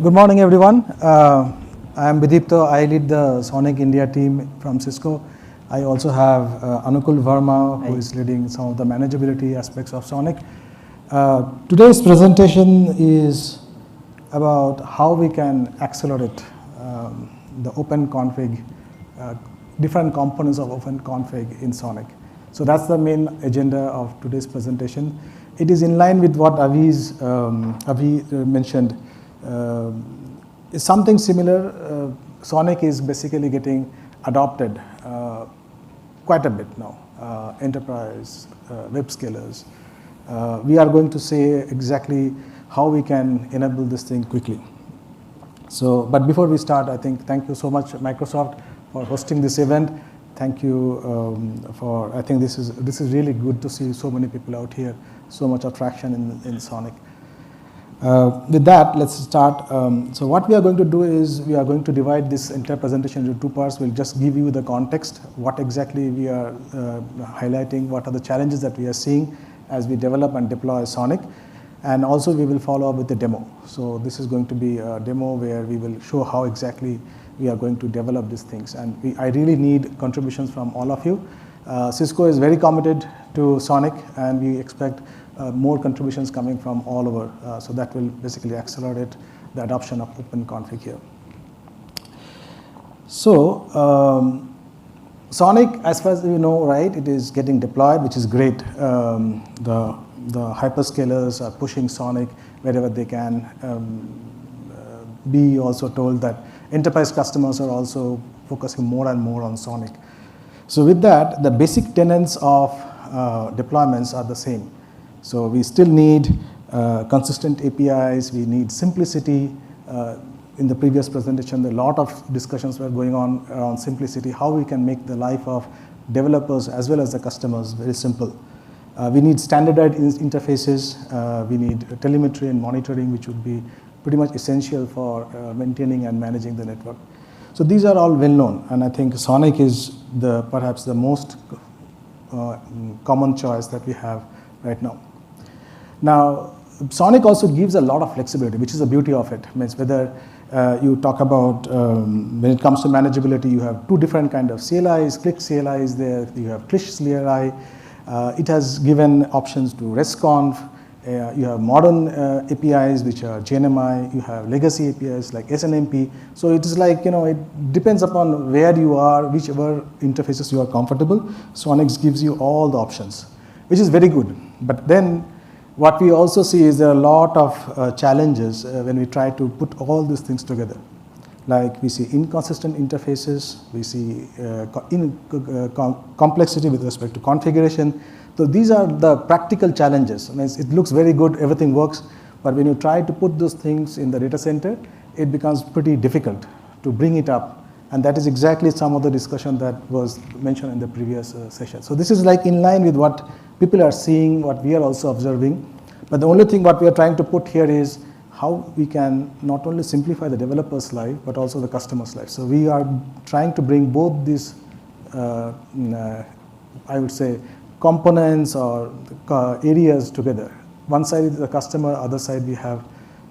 Good morning, everyone. I am Vidipto. I lead the SONiC India team from CISCO. I also have Anukul Verma, who is leading some of the manageability aspects of SONiC. Today's presentation is about how we can accelerate the open config, different components of open config in SONiC. So that's the main agenda of today's presentation. It is in line with what Avi mentioned. It's something similar. SONiC is basically getting adopted quite a bit now. Enterprise, web scalers. We are going to say exactly how we can enable this thing quickly. So, but before we start, I think thank you so much, Microsoft, for hosting this event. Thank you I think this is really good to see so many people out here, so much attraction in SONiC. With that, let's start. So what we are going to do is we are going to divide this entire presentation into two parts. We'll just give you the context, what exactly we are highlighting, what are the challenges that we are seeing as we develop and deploy SONiC. And also we will follow up with a demo. So this is going to be a demo where we will show how exactly we are going to develop these things. And I really need contributions from all of you. CISCO is very committed to SONiC, and we expect more contributions coming from all over. So that will basically accelerate the adoption of open config here. So SONiC, as far as you know, right, it is getting deployed, which is great. The hyperscalers are pushing SONiC wherever they can. Be also told that enterprise customers are also focusing more and more on SONiC. So with that, the basic tenets of deployments are the same. So we still need consistent APIs, we need simplicity. In the previous presentation, a lot of discussions were going on around simplicity, how we can make the life of developers as well as the customers very simple. We need standardized interfaces, we need telemetry and monitoring, which would be pretty much essential for maintaining and managing the network. So these are all well known, and I think SONiC is perhaps the most common choice that we have right now. Now, SONiC also gives a lot of flexibility, which is the beauty of it. Means whether you talk about, when it comes to manageability, you have two different kinds of CLIs, click CLIs there, you have Clish CLI. It has given options to RESTconf. You have modern APIs, which are JNMI. You have legacy APIs like SNMP. So it is like, it depends upon where you are, whichever interfaces you are comfortable. SONiC gives you all the options, which is very good. But then what we also see is there are a lot of challenges when we try to put all these things together. Like we see inconsistent interfaces, we see complexity with respect to configuration. So these are the practical challenges. I mean, it looks very good, everything works, but when you try to put those things in the data center, it becomes pretty difficult to bring it up. And that is exactly some of the discussion that was mentioned in the previous session. So this is like in line with what people are seeing, what we are also observing. But the only thing what we are trying to put here is how we can not only simplify the developer's life, but also the customer's life. So we are trying to bring both these, I would say, components or areas together. One side is the customer, other side we have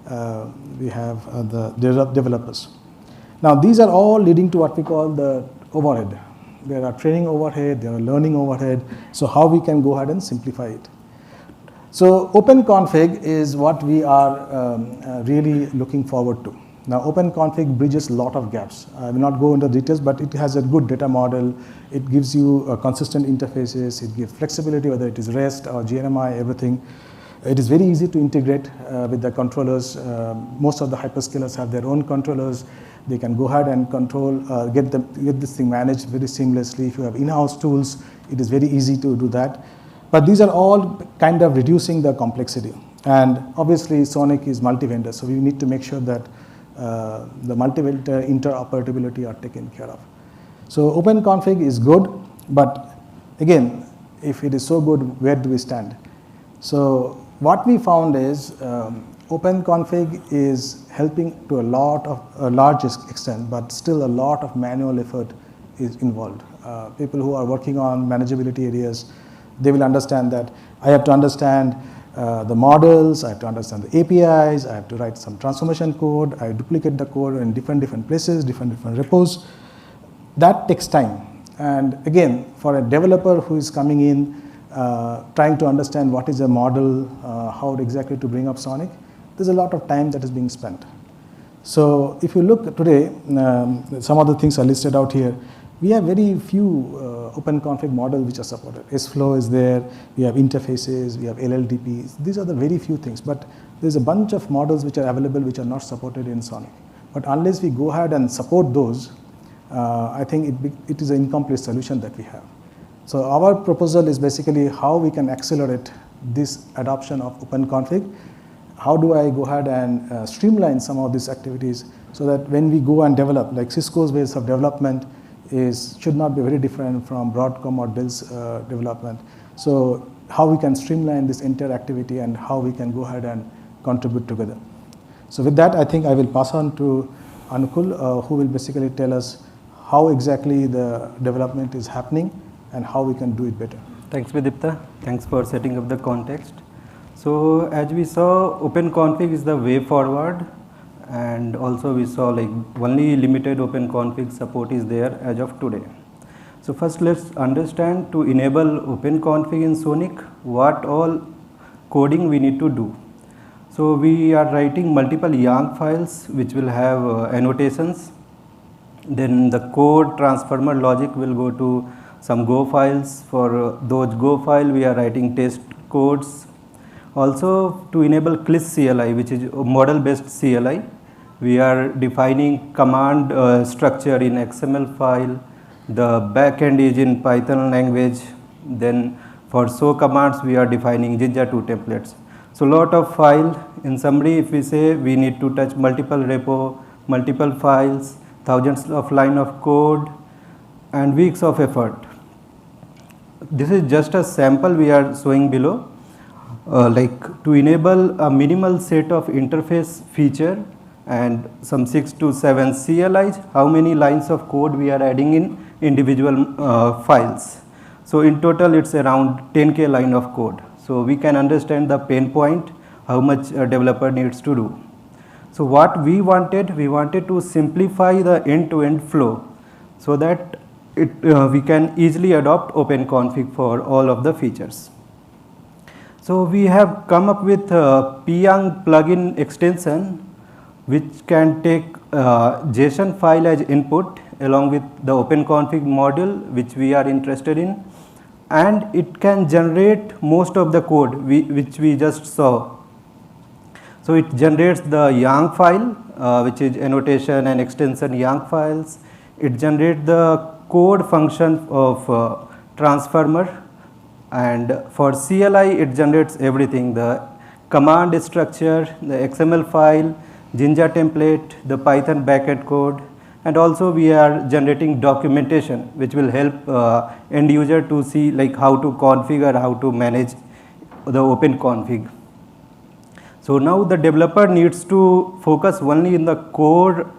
the developers. Now these are all leading to what we call the overhead. There are training overhead, there are learning overhead. So how we can go ahead and simplify it. So open config is what we are really looking forward to. Now open config bridges a lot of gaps. I will not go into details, but it has a good data model. It gives you consistent interfaces. It gives flexibility, whether it is REST or GNMI, everything. It is very easy to integrate with the controllers. Most of the hyperscalers have their own controllers. They can go ahead and control, get this thing managed very seamlessly. If you have in-house tools, it is very easy to do that. But these are all kind of reducing the complexity. And obviously, SONiC is multi-vendor, so we need to make sure that the multi-vendor interoperability are taken care of. So open config is good, but again, if it is so good, where do we stand? So what we found is open config is helping to a large extent, but still a lot of manual effort is involved. People who are working on manageability areas, they will understand that I have to understand the models, I have to understand the APIs, I have to write some transformation code, I duplicate the code in different places, different repos. That takes time. And again, for a developer who is coming in, trying to understand what is a model, how exactly to bring up SONiC, there's a lot of time that is being spent. So if you look today, some of the things are listed out here. We have very few open config models which are supported. SFlow is there, we have interfaces, we have LLDPs. These are the very few things, but there's a bunch of models which are available which are not supported in SONiC. But unless we go ahead and support those, I think it is an incomplete solution that we have. So our proposal is basically how we can accelerate this adoption of open config. How do I go ahead and streamline some of these activities so that when we go and develop, like Cisco's ways of development should not be very different from Broadcom or Dell's development. So how we can streamline this entire activity and how we can go ahead and contribute together. So with that, I think I will pass on to Anukul, who will basically tell us how exactly the development is happening and how we can do it better. Thanks, Vidipta. Thanks for setting up the context. So as we saw, open config is the way forward, and also we saw like only limited open config support is there as of today. So first let's understand, to enable open config in SONiC, what all coding we need to do. So we are writing multiple YANG files which will have annotations. Then the code transformer logic will go to some Go files. For those Go file we are writing test codes. Also to enable CLIS CLI, which is model based CLI, we are defining command structure in XML file. The backend is in Python language. Then for show commands we are defining Jinja 2 templates. So lot of file. In summary, if we say we need to touch multiple repo, multiple files, thousands of line of code and weeks of effort. This is just a sample we are showing below. Like to enable a minimal set of interface feature and some 6 to 7 CLIs, how many lines of code we are adding in individual files. So in total it's around 10k line of code. So we can understand the pain point, how much a developer needs to do. So what we wanted to simplify the end-to-end flow so that we can easily adopt open config for all of the features. So we have come up with a pyang plugin extension which can take JSON file as input along with the open config module which we are interested in, and it can generate most of the code which we just saw. So it generates the YANG file which is annotation and extension YANG files. It generates the code function of transformer, and for CLI it generates everything, the command structure, the XML file, Jinja template, the Python backend code, and also we are generating documentation which will help end user to see like how to configure, how to manage the open config. So now the developer needs to focus only in the core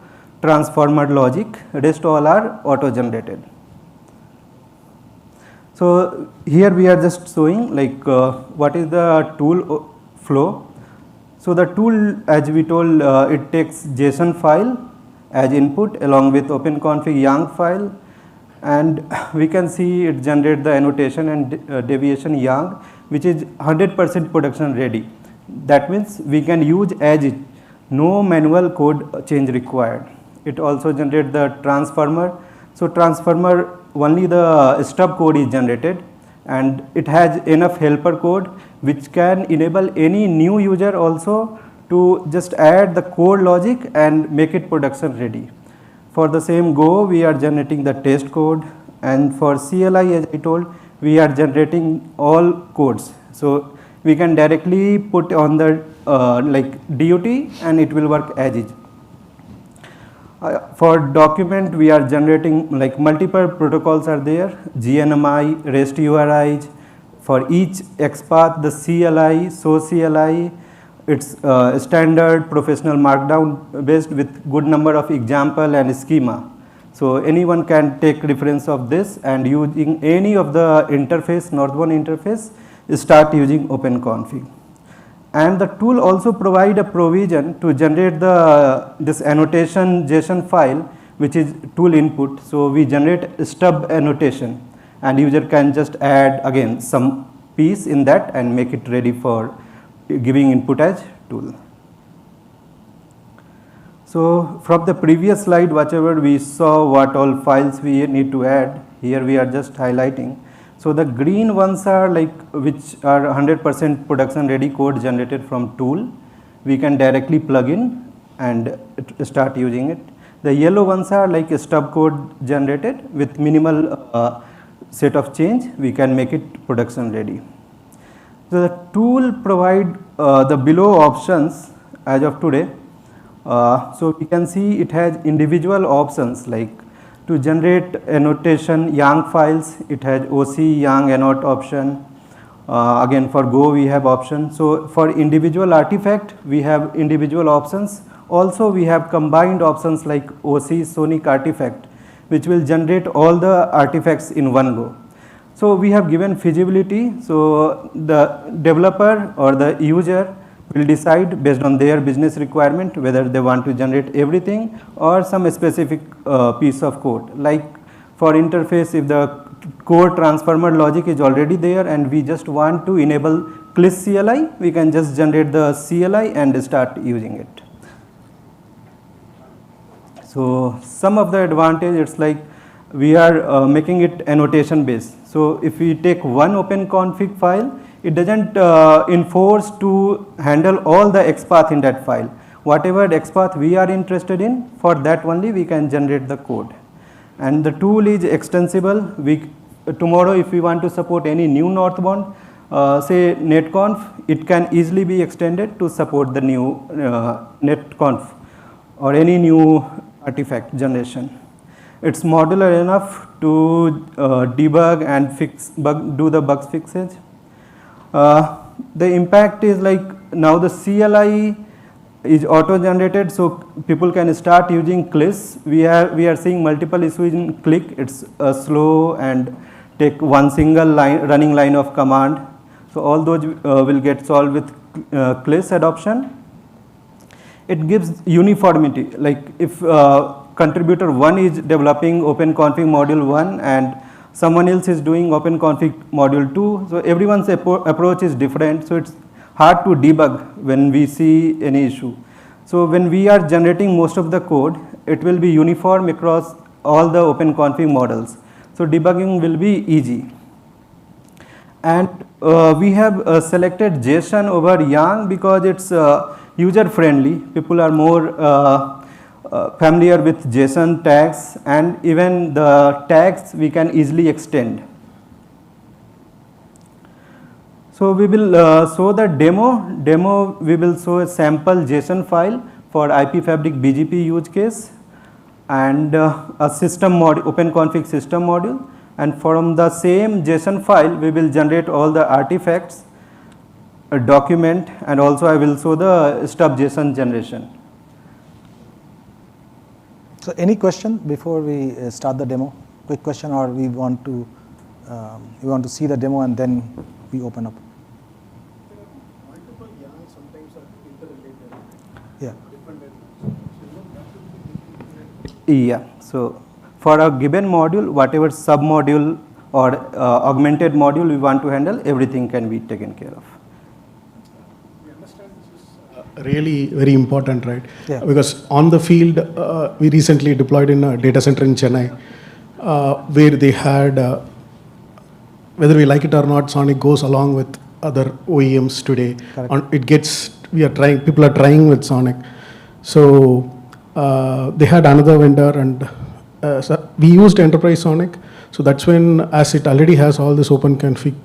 transformer logic, rest all are auto generated. So here we are just showing like what is the tool flow. So the tool, as we told, it takes JSON file as input along with open config YANG file, and we can see it generate the annotation and deviation YANG which is 100% production ready. That means we can use as it, no manual code change required. It also generates the transformer. So transformer, only the stub code is generated, and it has enough helper code which can enable any new user also to just add the code logic and make it production ready. For the same Go, we are generating the test code, and for CLI, as I told, we are generating all codes. So we can directly put on the like DUT and it will work as is. For document, we are generating like multiple protocols are there, GNMI, REST URIs. For each XPath, the CLI, so CLI, it's standard professional markdown based with good number of example and schema. So anyone can take reference of this, and using any of the interface, Northbound interface, start using open config. And the tool also provide a provision to generate this annotation JSON file, which is tool input. So we generate stub annotation, and user can just add again some piece in that and make it ready for giving input as tool. So from the previous slide, whatever we saw, what all files we need to add, here we are just highlighting. So the green ones are like which are 100% production ready code generated from tool. We can directly plug in and start using it. The yellow ones are like a stub code generated with minimal set of change. We can make it production ready. So the tool provide the below options as of today. So we can see it has individual options like to generate annotation YANG files, it has OC YANG annotate option. Again for Go we have option. So for individual artifact we have individual options. Also we have combined options like OC SONiC artifact, which will generate all the artifacts in one go. So we have given feasibility. So the developer or the user will decide based on their business requirement whether they want to generate everything or some specific piece of code. Like for interface, if the core transformer logic is already there and we just want to enable CLIS CLI, we can just generate the CLI and start using it. So some of the advantage, it's like we are making it annotation based. So if we take one openconfig file, it doesn't enforce to handle all the XPath in that file. Whatever XPath we are interested in, for that only we can generate the code. And the tool is extensible. Tomorrow if we want to support any new northbound, say netconf, it can easily be extended to support the new netconf or any new artifact generation. It's modular enough to debug and do the bug fixes. The impact is like now the CLI is auto generated, so people can start using CLIS. We are seeing multiple issues in click. It's slow and take one single running line of command. So all those will get solved with CLIS adoption. It gives uniformity. Like if contributor 1 is developing openconfig module 1 and someone else is doing openconfig module 2, so everyone's approach is different, so it's hard to debug when we see any issue. So when we are generating most of the code, it will be uniform across all the openconfig models, so debugging will be easy. And we have selected JSON over YANG because it's user friendly. People are more familiar with JSON tags, and even the tags we can easily extend. So we will show the demo. We will show a sample JSON file for IP Fabric BGP use case and a system module, openconfig system module, and from the same JSON file we will generate all the artifacts, a document, and also I will show the stub JSON generation. So any question before we start the demo? Quick question, or we want to see the demo and then we open up? Multiple YANG sometimes are interrelated. Yeah. Yeah. So for a given module, whatever sub module or augmented module we want to handle, everything can be taken care of. Really very important, right? Yeah. Because on the field, we recently deployed in a data center in Chennai, where they had, whether we like it or not, SONiC goes along with other OEMs today. People are trying with SONiC. So they had another vendor, and so we used enterprise SONiC. So that's when, as it already has all this open config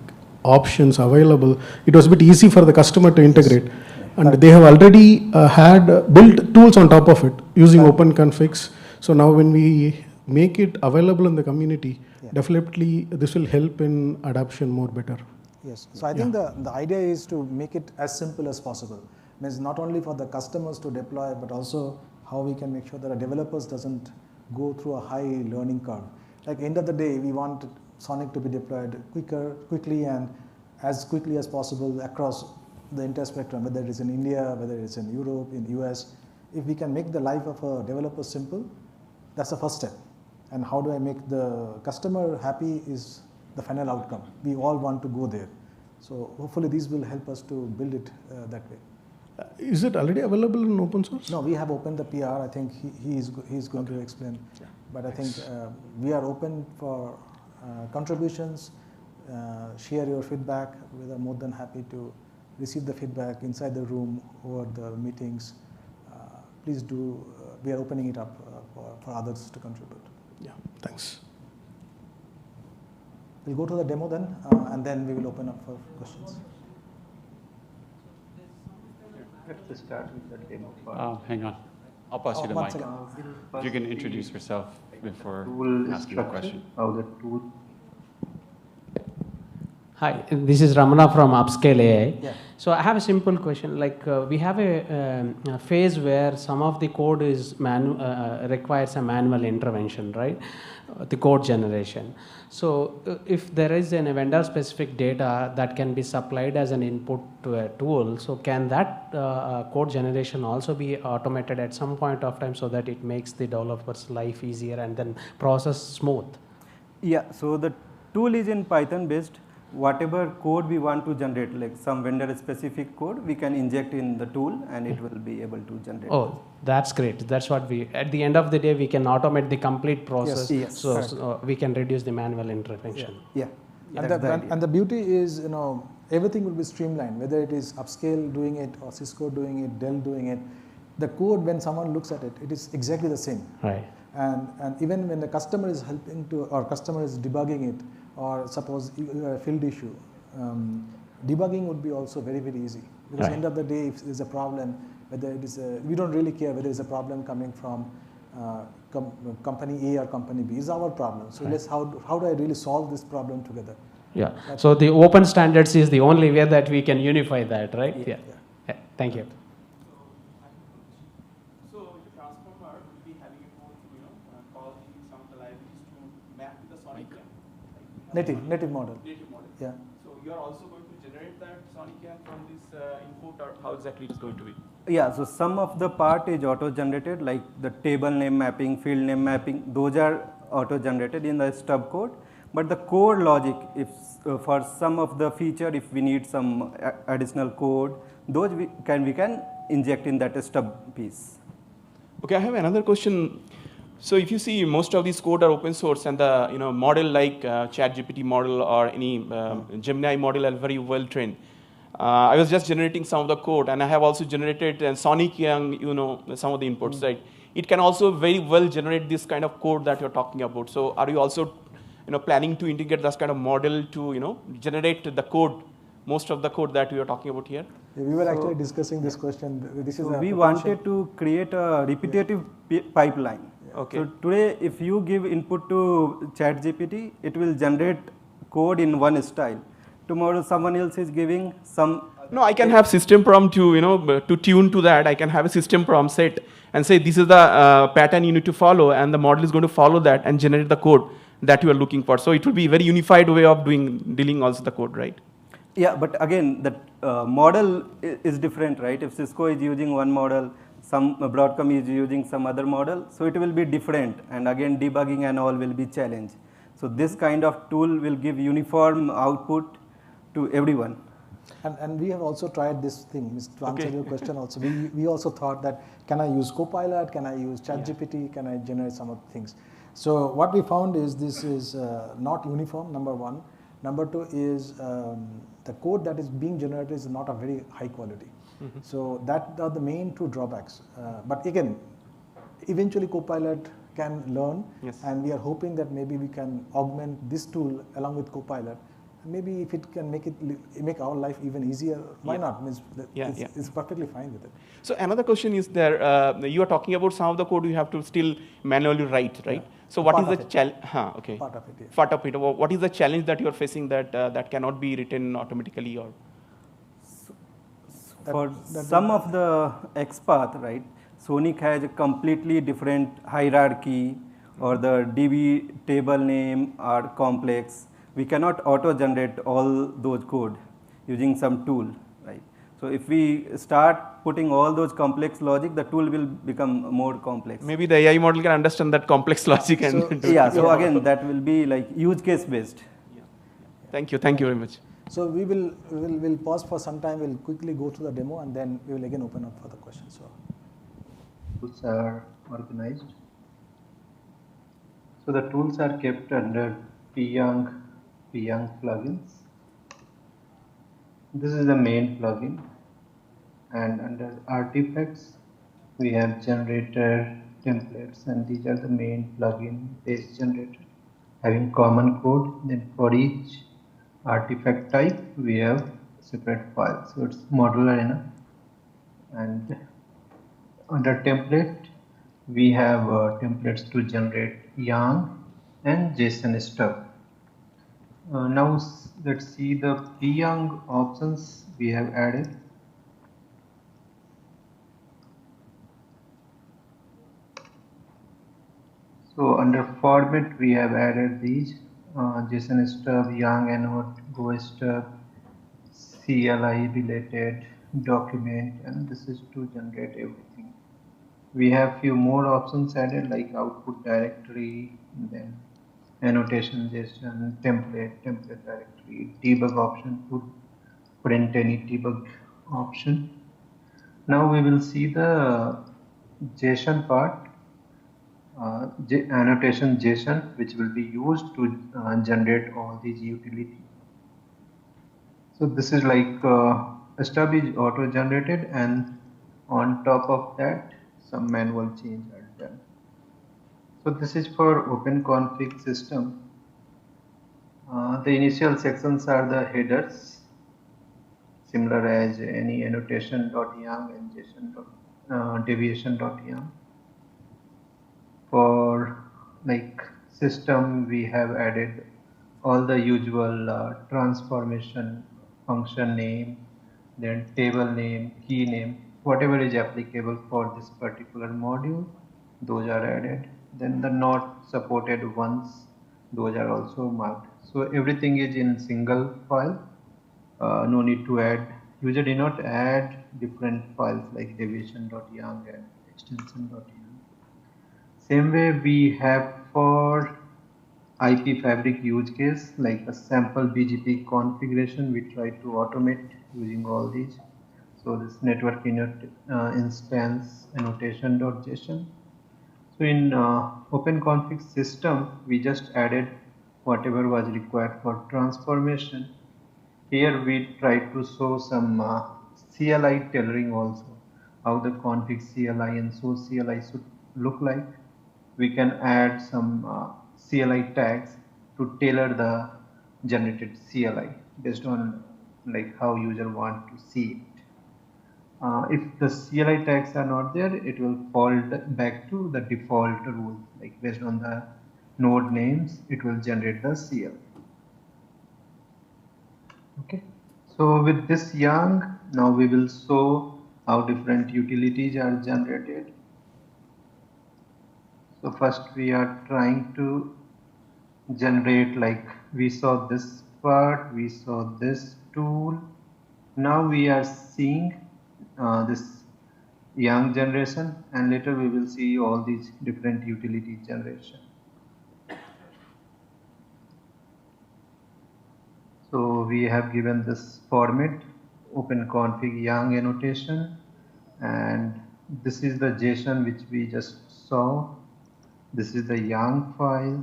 options available, it was a bit easy for the customer to integrate. And they have already had built tools on top of it using open configs. So now when we make it available in the community, definitely this will help in adoption more better. Yes. So I think the idea is to make it as simple as possible. Means not only for the customers to deploy, but also how we can make sure that a developers doesn't go through a high learning curve. Like end of the day, we want SONiC to be deployed quickly and as quickly as possible across the entire spectrum, whether it is in India, whether it's in Europe, in US, if we can make the life of a developer simple, that's the first step. And how do I make the customer happy is the final outcome. We all want to go there. So hopefully these will help us to build it that way. Is it already available in open source? No, we have opened the PR. I think he's going to explain. Yeah. But I think we are open for contributions. Share your feedback. We are more than happy to receive the feedback inside the room or the meetings. Please do. We are opening it up for others to contribute. Yeah, thanks. We'll go to the demo then, and then we will open up for questions. Let's start with the demo part. Hang on. I'll pass you the one mic. second. If you can introduce yourself before Tool asking the structure, question. how the tool. Hi, this is Ramana from Upscale AI. Yeah. So I have a simple question. Like we have a phase where some of the code is requires a manual intervention, right? The code generation. So if there is a vendor-specific data that can be supplied as an input to a tool, so can that code generation also be automated at some point of time so that it makes the developer's life easier and then process smooth? Yeah, so the tool is in Python based. Whatever code we want to generate, like some vendor specific code, we can inject in the tool and it will be able to generate. Oh, that's great. That's what we, at the end of the day, we can automate the complete process. Yes, So we can reduce the manual intervention. Yeah. And the beauty is, everything will be streamlined, whether it is Upscale doing it or Cisco doing it, Dell doing it. The code, when someone looks at it, it is exactly the same. Right. And even when the customer is helping to, or customer is debugging it, or suppose you have a field issue, debugging would be also very, very easy. Because at the end of the day, if there's a problem, whether it is we don't really care whether it's a problem coming from company A or company B, is our problem. So let's, how do I really solve this problem together? Yeah. So the open standards is the only way that we can unify that, right? Yeah. Thank you. So the transformer will be having a code to causing some of the libraries to map to the SONiC CAN. Native model. Native model. Yeah. So you are also going to generate that SONiC CAN from this input, or how exactly it is going to be? Yeah, so some of the part is auto-generated, like the table name mapping, field name mapping, those are auto-generated in the stub code. But the core logic, if for some of the feature, if we need some additional code, those we can inject in that stub piece. Okay, I have another question. So if you see, most of these code are open source, and the model like ChatGPT model or any Gemini model are very well trained. I was just generating some of the code, and I have also generated SONiC CAN, some of the inputs, right? It can also very well generate this kind of code that you're talking about. So are you also planning to integrate this kind of model to generate the code, most of the code that we are talking about here? We were actually discussing this question. This is So a we potential- wanted to create a repetitive pipeline. Okay. So today, if you give input to ChatGPT, it will generate code in one style. Tomorrow, someone else is giving some. No, I can have system prompt to tune to that. I can have a system prompt set and say this is the pattern you need to follow, and the model is going to follow that and generate the code that you are looking for. So it will be a very unified way of dealing also the code, right? Yeah, but again, the model is different, right? If Cisco is using one model, some Broadcom is using some other model, so it will be different, and again debugging and all will be challenge. So this kind of tool will give uniform output to everyone. And we have also tried this thing, to answer your question also. We also thought that, can I use Copilot, can I use ChatGPT, can I generate some of the things? So what we found is this is not uniform, number one. Number two is the code that is being generated is not of very high quality. Mm-hmm. So that are the main two drawbacks. But again, eventually Copilot can learn, yes. And we are hoping that maybe we can augment this tool along with Copilot. Maybe if it can make our life even easier, why not? It's perfectly fine with it. So another question is there, you are talking about some of the code you have to still manually write, right? Yeah. So what is the challenge? Okay. Part of it, yeah. Part of it. What is the challenge that you are facing that cannot be written automatically? Or For some of the XPath, right, SONiC has a completely different hierarchy, or the DB table name are complex. We cannot auto-generate all those code using some tool, right? So if we start putting all those complex logic, the tool will become more complex. Maybe the AI model can understand that complex logic and So- do it. Yeah, so again, that will be like use case based. Thank you very much. So we'll pause for some time. We'll quickly go through the demo, and then we will again open up for the questions. So Tools are organized. So the tools are kept under Pyang plugins. This is the main plugin, and under artifacts we have generator templates, and these are the main plugin based generator having common code. Then for each artifact type we have separate files, so it's modular enough. And under template we have templates to generate yarn and JSON stuff. Now let's see the Pyang options we have added. So under format we have added these JSON stub, Yang anode, Go stub, CLI related document, and this is to generate everything. We have few more options added like output directory, and then annotation JSON, template directory, debug option to print any debug option. Now we will see the JSON part. Annotation JSON, which will be used to generate all these utilities. So this is like a stub is auto generated, and on top of that some manual change are done. So this is for OpenConfig system. The initial sections are the headers, similar as any annotation.yam and JSON deviation.yam. For like system, we have added all the usual transformation function name, then table name, key name, whatever is applicable for this particular module, those are added. Then the not supported ones, those are also marked. So everything is in single file. No need to add. User did not add different files like deviation.yam and extension.yam. Same way we have for IP fabric use case, like a sample BGP configuration, we try to automate using all these. So this network instance annotation.json. So in OpenConfig system, we just added whatever was required for transformation. Here we try to show some CLI tailoring also, how the config CLI and source CLI should look like. We can add some CLI tags to tailor the generated CLI based on like how user want to see it. If the CLI tags are not there, it will fall back to the default rule, like based on the node names, it will generate the CLI. Okay, so with this yarn, now we will show how different utilities are generated. So first we are trying to generate, like we saw this part, we saw this tool. Now we are seeing this young generation, and later we will see all these different utility generation. So we have given this format, OpenConfig Yang annotation, and this is the JSON which we just saw. This is the Yang file,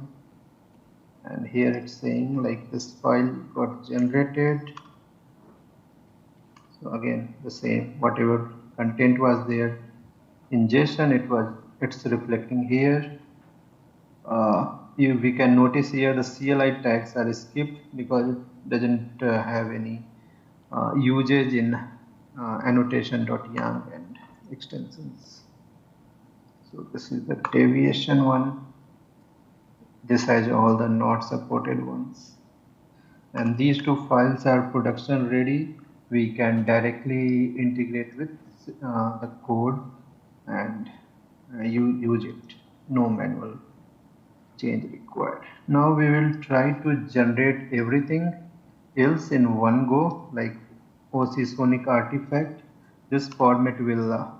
and here it's saying like this file got generated. So again the same, whatever content was there in JSON, it's reflecting here. We can notice here the CLI tags are skipped because it doesn't have any usage in annotation.yam and extensions. So this is the deviation one. This has all the not supported ones. And these two files are production ready. We can directly integrate with the code and use it. No manual change required. Now we will try to generate everything else in one go, like SONiC artifact, this format will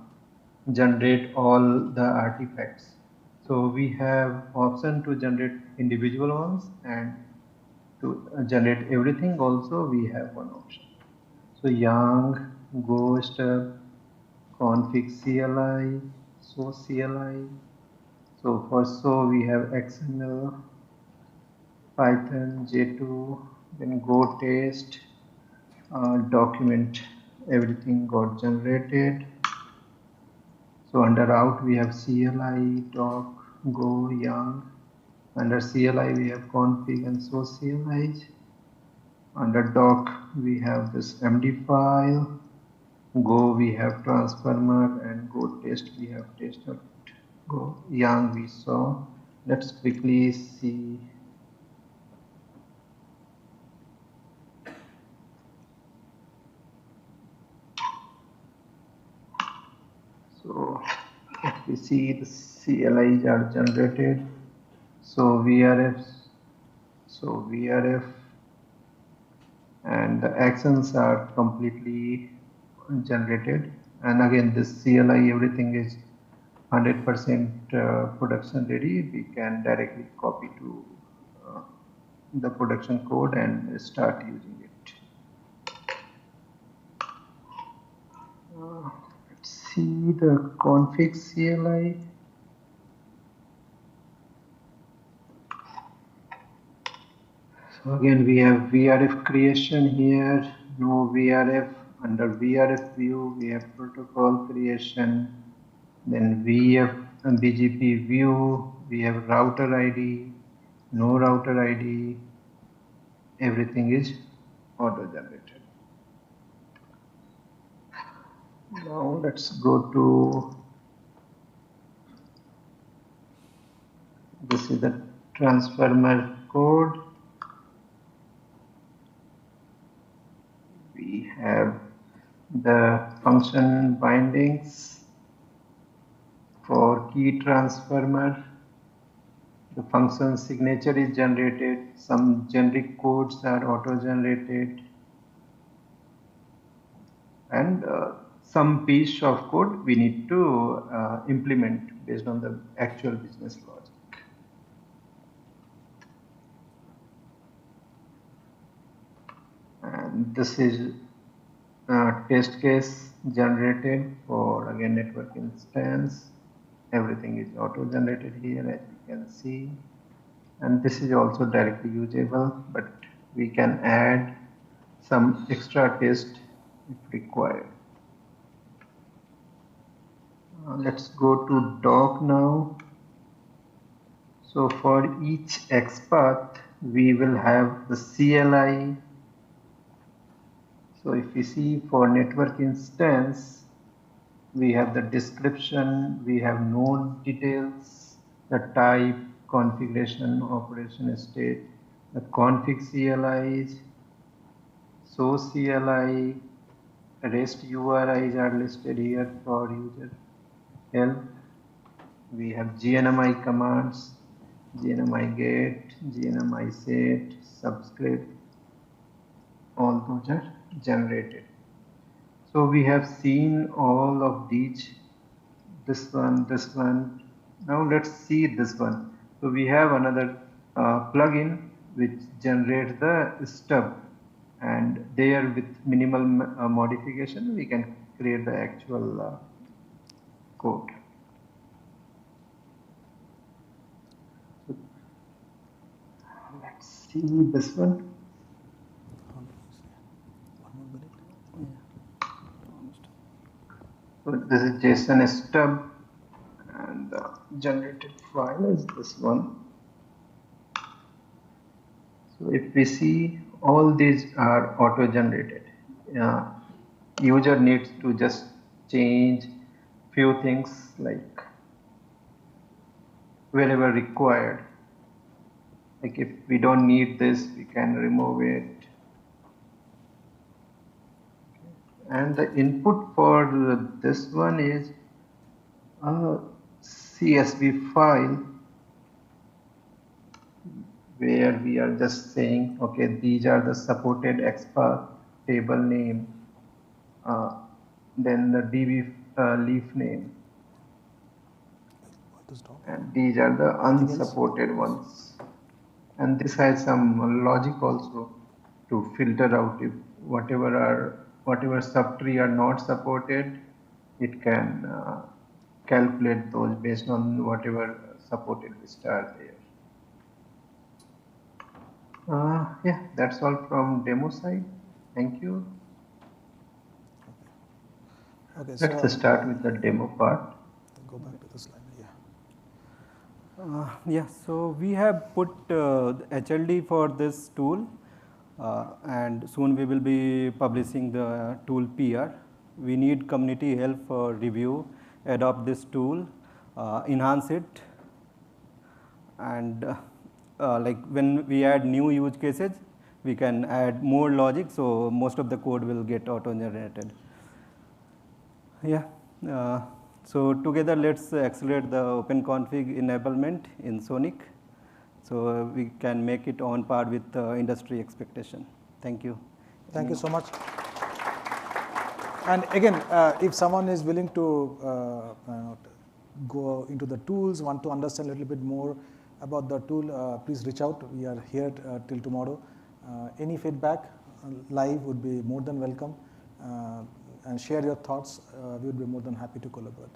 generate all the artifacts. So we have option to generate individual ones, and to generate everything also we have one option. So Yang, Go step, config CLI, so CLI. So for so we have XML, Python, J2, then Go test, document, everything got generated. So under out we have CLI, doc, go, Yang. Under CLI we have config and so CLI. Under doc we have this MD file. Go we have transformer, and go test we have test.go. Go Yang we saw. Let's quickly see. So if we see the CLIs are generated, so VRF and the actions are completely generated, and again this CLI everything is 100% production ready. We can directly copy to the production code and start using it. Let's see the config CLI. So again we have VRF creation here, no VRF. Under VRF view we have protocol creation, then VF and BGP view, we have router ID, no router ID, everything is auto generated. Now let's go to, this is the transformer code. We have the function bindings for key transformer. The function signature is generated. Some generic codes are auto-generated, and some piece of code we need to implement based on the actual business logic. And this is test case generated for again network instance. Everything is auto generated here, as you can see, and this is also directly usable, but we can add some extra test if required. Let's go to doc now. So for each XPath we will have the CLI. So if we see for network instance, we have the description, we have node details, the type, configuration, operation state, the config CLIs, so CLI, REST URIs are listed here for user help. We have GNMI commands, GNMI get, GNMI set, subscript, all those are generated. So we have seen all of these, this one. Now let's see this one. So we have another plugin which generates the stub, and there with minimal modification we can create the actual code. So let's see this one. So this is JSON stub, and the generated file is this one. So if we see, all these are auto generated. User needs to just change few things like wherever required. Like if we don't need this, we can remove it. And the input for this one is a CSV file where we are just saying, okay, these are the supported XPath table name, then the DB leaf name, and these are the unsupported ones. And this has some logic also to filter out if whatever subtree are not supported, it can calculate those based on whatever supported lists are there. Yeah, that's all from demo side. Thank you. Okay, Let's start with the demo part. Go back to the slide. Yeah, so we have put HLD for this tool, and soon we will be publishing the tool PR. We need community help for review, adopt this tool, enhance it, and like when we add new use cases, we can add more logic, so most of the code will get auto-generated. Yeah. So together let's accelerate the OpenConfig enablement in SONiC, so we can make it on par with industry expectation. Thank you. Thank you so much. And again, if someone is willing to go into the tools, want to understand a little bit more about the tool, please reach out. We are here till tomorrow. Any feedback live would be more than welcome. And share your thoughts. We would be more than happy to collaborate.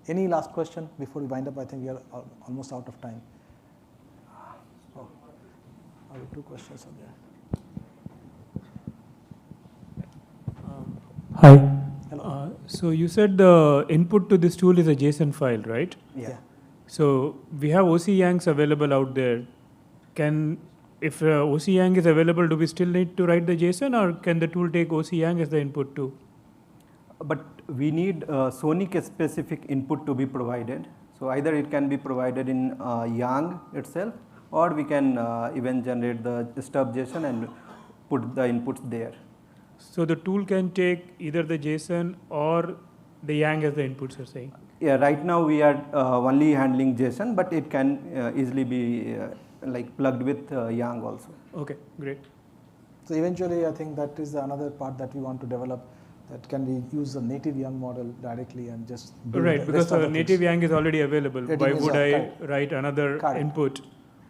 Any last question before we wind up? I think we are almost out of time. Oh, 2 questions are there. Hi. Hello. So you said the input to this tool is a JSON file, right? Yeah. So we have OC-YANGs available out there. If OC-YANG is available, do we still need to write the JSON, or can the tool take OC-YANG as the input too? But we need SONiC specific input to be provided. So either it can be provided in YANG itself, or we can even generate the stub JSON and put the inputs there. So the tool can take either the JSON or the YANG as the inputs, you're saying? Yeah, right now we are only handling JSON, but it can easily be like plugged with YANG also. Okay, great. So eventually, I think that is another part that we want to develop. That can we use the native YANG model directly and just build Right, the because rest of the the native things. YANG is already available. Why would I correct. write another Correct. input?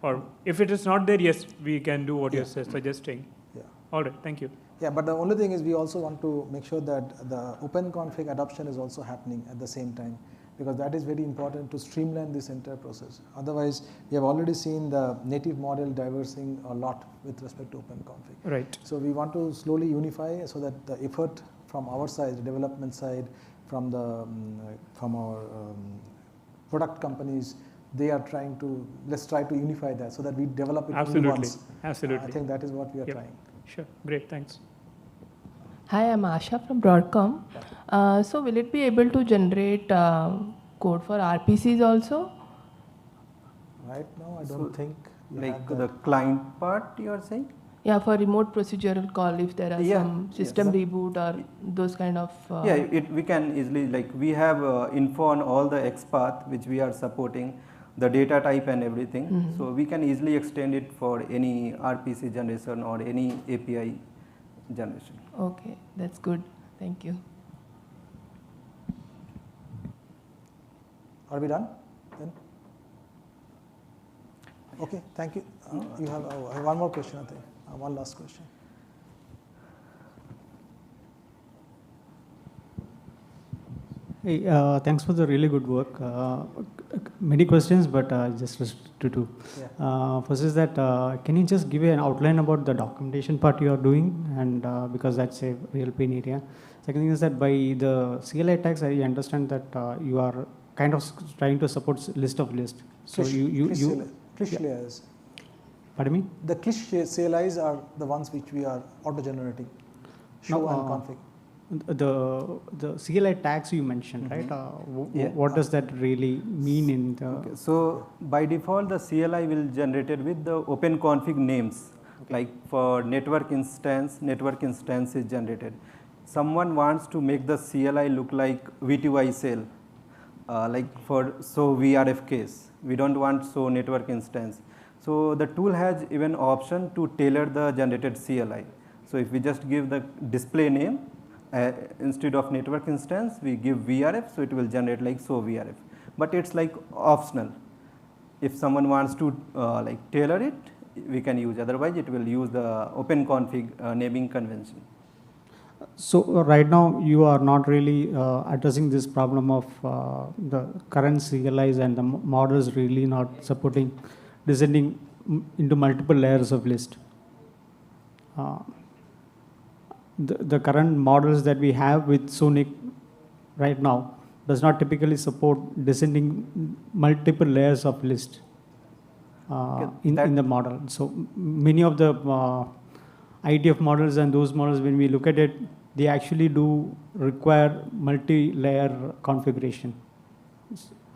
Or if it is not there, yes, we can do what you're suggesting. Yeah. All right, thank you. Yeah, but the only thing is we also want to make sure that the OpenConfig adoption is also happening at the same time, because that is very important to streamline this entire process. Otherwise, we have already seen the native model diversing a lot with respect to OpenConfig. Right. So we want to slowly unify so that the effort from our side, the development side, from our product companies, they are trying to, let's try to unify that so that we develop it only once. Absolutely. I think that is what we are trying. Sure, great, thanks. Hi, I'm Asha from Broadcom. So will it be able to generate code for RPCs also? Right now, I don't think we Like have that. the client part you are saying? Yeah, for remote procedural call if there are some system reboot or those kind of. We can easily, like we have info on all the XPath which we are supporting, the data type and everything. So we can easily extend it for any RPC generation or any API generation. Okay, that's good. Thank you. Are we done then? Okay, thank you. You have one more question, I think. One last question. Hey, thanks for the really good work. Many questions, but just to two. Yeah. First is that, can you just give an outline about the documentation part you are doing, and because that's a real pain area. Second thing is that by the CLI tags, I understand that you are kind of trying to support list of list. So Clish layers. Pardon me? The Clish CLIs are the ones which we are auto-generating. Show and config. The CLI tags you mentioned, right? What does that really mean in the? Okay. So by default, the CLI will generated with the OpenConfig names. Like for network instance is generated. Someone wants to make the CLI look like V2I cell, like for so VRF case. We don't want so network instance. So the tool has even option to tailor the generated CLI. So if we just give the display name, instead of network instance, we give VRF, so it will generate like so VRF. But it's like optional. If someone wants to like tailor it, we can use. Otherwise, it will use the open config naming convention. So right now you are not really addressing this problem of the current CLIs and the models really not supporting descending into multiple layers of list. The current models that we have with SONiC right now does not typically support descending multiple layers of list in the model. So many of the IDF models and those models, when we look at it, they actually do require multi-layer configuration.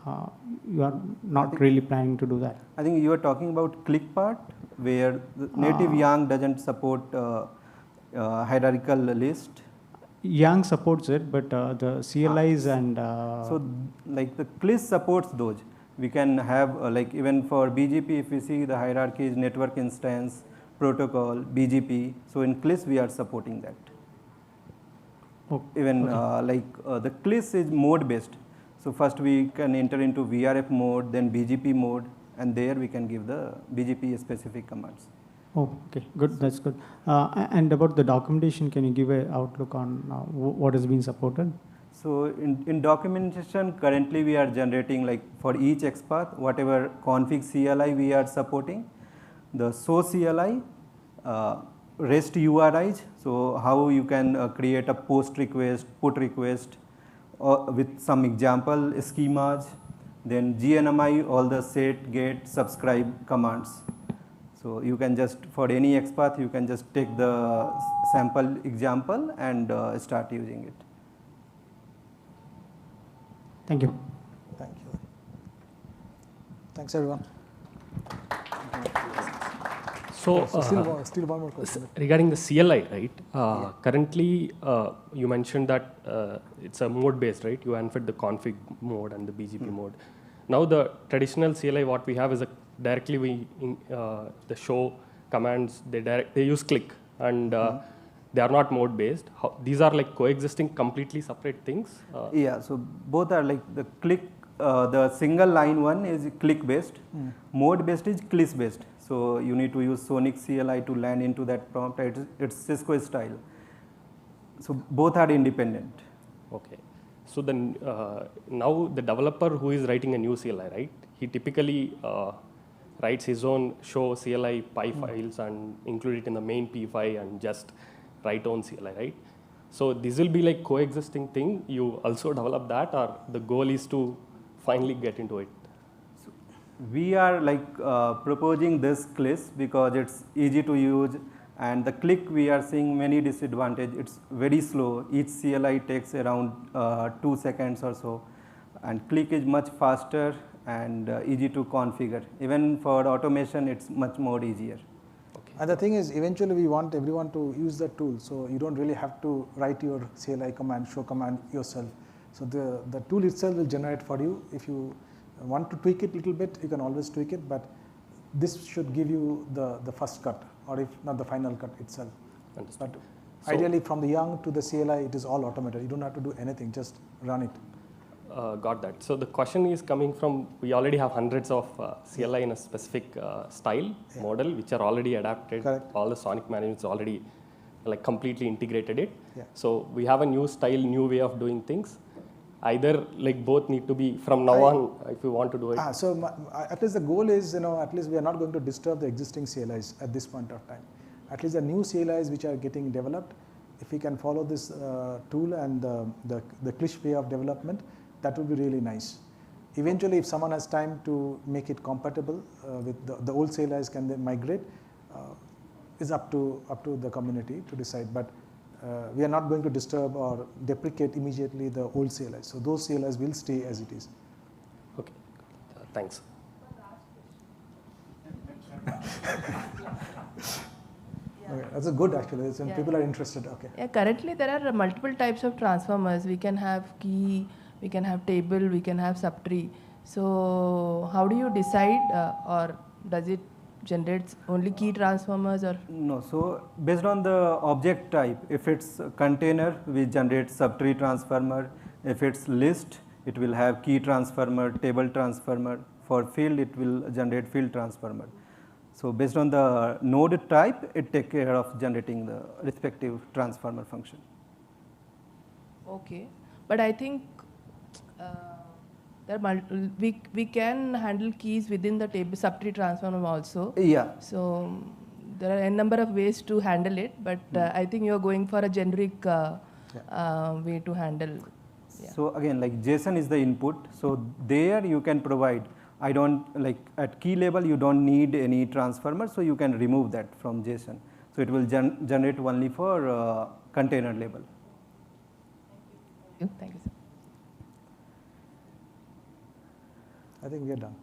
You are not really planning to do that. I think you are talking about click part, where the native Yang doesn't support hierarchical list. Yang supports it, but the CLIs and so like the CLIS supports those. We can have like even for BGP, if we see the hierarchy is network instance, protocol, BGP. So in CLIS we are supporting that. Even the CLIS is mode based. So first we can enter into VRF mode, then BGP mode, and there we can give the BGP specific commands. Oh, okay, good, that's good. And about the documentation, can you give an outlook on what is being supported? So in documentation, currently we are generating like for each XPath, whatever config CLI we are supporting, the so CLI, REST URIs, so how you can create a post request, put request, with some example schemas, then GNMI, all the set, get, subscribe commands. So you can just, for any XPath, you can just take the sample example and start using it. Thank you. Thank you. Thanks, everyone. So, still one more question. Regarding the CLI, right? Currently, you mentioned that it's a mode based, right? You unfit the config mode and the BGP mode. Now, the traditional CLI, what we have is directly the show commands, they use click, and they are not mode based. These are like coexisting completely separate things? Yeah, so both are like the click, the single line one is click based, mode based is CLIS based. So you need to use SONiC CLI to land into that prompt. It's CISCO style. So both are independent. Okay. So then now the developer who is writing a new CLI, right? He typically writes his own show CLI PI files and include it in the main P file and just write own CLI, right? So this will be like coexisting thing. You also develop that, or the goal is to finally get into it? We are like proposing this CLIS because it's easy to use, and the click we are seeing many disadvantages. It's very slow. Each CLI takes around 2 seconds or so, and click is much faster and easy to configure. Even for automation, it's much more easier. Okay. And the thing is, eventually we want everyone to use the tool, so you don't really have to write your CLI command, show command yourself. So the tool itself will generate for you. If you want to tweak it a little bit, you can always tweak it, but this should give you the first cut, or if not the final cut itself. Understood. But so ideally from the Yang to the CLI, it is all automated. You don't have to do anything, just run it. Got that. So the question is coming from, we already have hundreds of CLI in a specific style model, which are already adapted. Correct. All the SONiC management is already like completely integrated it. Yeah. So we have a new style, new way of doing things. Either like both need to be from now on if you want to do it. So at least the goal is, at least we are not going to disturb the existing CLIs at this point of time. At least the new CLIs which are getting developed, if we can follow this tool and the CLIS way of development, that would be really nice. Eventually, if someone has time to make it compatible with the old CLIs, can they migrate? Is up to the community to decide. But we are not going to disturb or deprecate immediately the old CLIs. So those CLIs will stay as it is. Okay, thanks. Okay, that's a good actually. People are interested. Okay. Yeah, currently there are multiple types of transformers. We can have key, we can have table, we can have subtree. So how do you decide, or does it generates only key transformers or? No, so based on the object type, if it's a container, we generate subtree transformer. If it's list, it will have key transformer, table transformer. For field, it will generate field transformer. So based on the node type, it takes care of generating the respective transformer function. Okay, but I think we can handle keys within the table subtree transformer also. Yeah. So there are a number of ways to handle it, but I think you are going for a generic way to handle. Yeah. So again, like JSON is the input. So there you can provide. I don't like at key level you don't need any transformer, so you can remove that from JSON. So it will generate only for container level. Thank you, sir. I think we are done,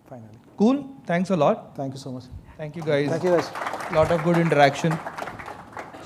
finally. Cool. Thanks a lot. Thank you so much. Thank you, guys. Thank you, guys. Lot of good interaction.